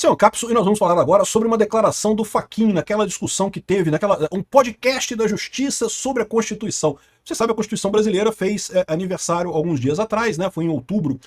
Esse é um Cápsula e nós vamos falar agora sobre uma declaração do Fachin naquela discussão que teve, um podcast da Justiça sobre a Constituição. Você sabe, a Constituição brasileira fez aniversário alguns dias atrás, né? Foi em outubro,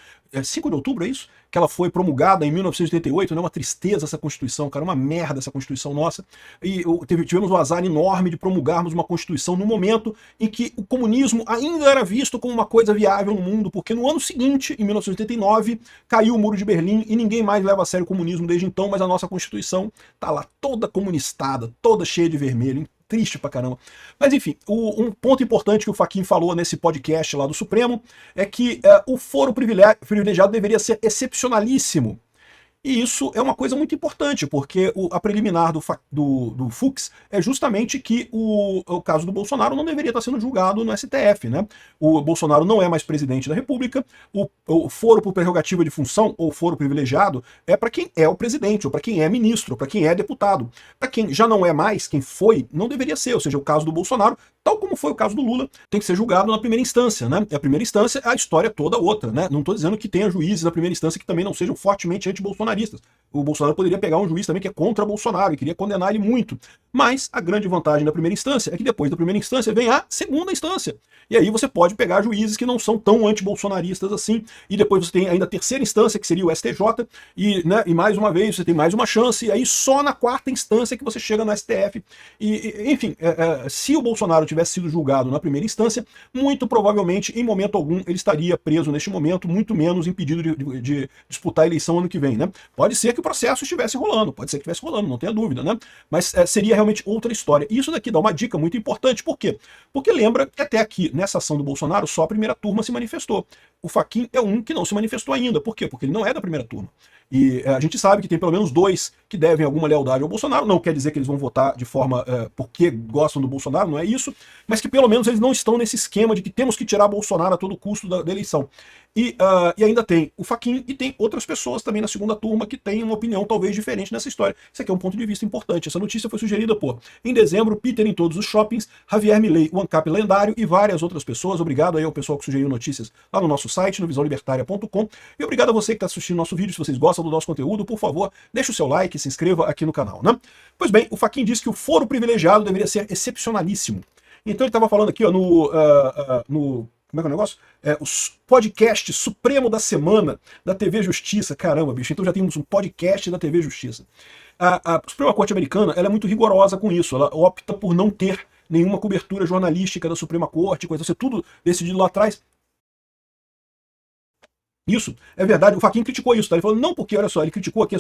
5 de outubro, é isso? Que ela foi promulgada em 1988, né? Uma tristeza essa Constituição, cara, uma merda essa Constituição nossa. E tivemos o azar enorme de promulgarmos uma Constituição no momento em que o comunismo ainda era visto como uma coisa viável no mundo, porque no ano seguinte, em 1989, caiu o Muro de Berlim e ninguém mais leva a sério o comunismo desde então, mas a nossa Constituição tá lá toda comunistada, toda cheia de vermelho, hein? Triste pra caramba. Mas enfim, um ponto importante que o Fachin falou nesse podcast lá do Supremo é que o foro privilegiado deveria ser excepcionalíssimo. E isso é uma coisa muito importante, porque a preliminar do Fux é justamente que o caso do Bolsonaro não deveria estar sendo julgado no STF, né? O Bolsonaro não é mais presidente da República, o foro por prerrogativa de função, ou foro privilegiado, é para quem é o presidente, ou para quem é ministro, ou para quem é deputado. Para quem já não é mais, quem foi, não deveria ser. Ou seja, o caso do Bolsonaro, tal como foi o caso do Lula, tem que ser julgado na primeira instância, né? E a primeira instância é a história toda outra, né? Não estou dizendo que tenha juízes na primeira instância que também não sejam fortemente anti-bolsonaristas. O Bolsonaro poderia pegar um juiz também que é contra Bolsonaro e queria condenar ele muito. Mas a grande vantagem da primeira instância é que depois da primeira instância vem a segunda instância. E aí você pode pegar juízes que não são tão anti-bolsonaristas assim, e depois você tem ainda a terceira instância, que seria o STJ, e mais uma vez você tem mais uma chance, e aí só na quarta instância que você chega no STF. Enfim, se o Bolsonaro tivesse sido julgado na primeira instância, muito provavelmente, em momento algum, ele estaria preso neste momento, muito menos impedido de disputar a eleição ano que vem, né? Pode ser que o processo estivesse rolando, pode ser que estivesse rolando, não tenha dúvida, né? Mas seria realmente outra história. E isso daqui dá uma dica muito importante, por quê? Porque lembra que até aqui, nessa ação do Bolsonaro, só a primeira turma se manifestou. O Fachin é um que não se manifestou ainda. Por quê? Porque ele não é da primeira turma. E a gente sabe que tem pelo menos 2 que devem alguma lealdade ao Bolsonaro, não quer dizer que eles vão votar de forma porque gostam do Bolsonaro, não é isso, mas que pelo menos eles não estão nesse esquema de que temos que tirar Bolsonaro a todo custo da eleição. E ainda tem o Fachin e tem outras pessoas também na segunda turma que têm uma opinião talvez diferente nessa história. Isso aqui é um ponto de vista importante. Essa notícia foi sugerida por, em dezembro, Peter em todos os shoppings, Javier Milei, o ANCAP lendário e várias outras pessoas. Obrigado aí ao pessoal que sugeriu notícias lá no nosso site, no visãolibertaria.com. E obrigado a você que está assistindo nosso vídeo. Se vocês gostam do nosso conteúdo, por favor, deixe o seu like e se inscreva aqui no canal, né? Pois bem, o Fachin disse que o foro privilegiado deveria ser excepcionalíssimo. Então ele estava falando aqui ó, como é que é o negócio? O podcast Supremo da Semana da TV Justiça. Caramba, bicho, então já temos um podcast da TV Justiça. A Suprema Corte Americana ela é muito rigorosa com isso. Ela opta por não ter nenhuma cobertura jornalística da Suprema Corte, coisa assim, tudo decidido lá atrás. Isso é verdade. O Fachin criticou isso, tá? Ele falou, não, porque olha só, ele criticou aqui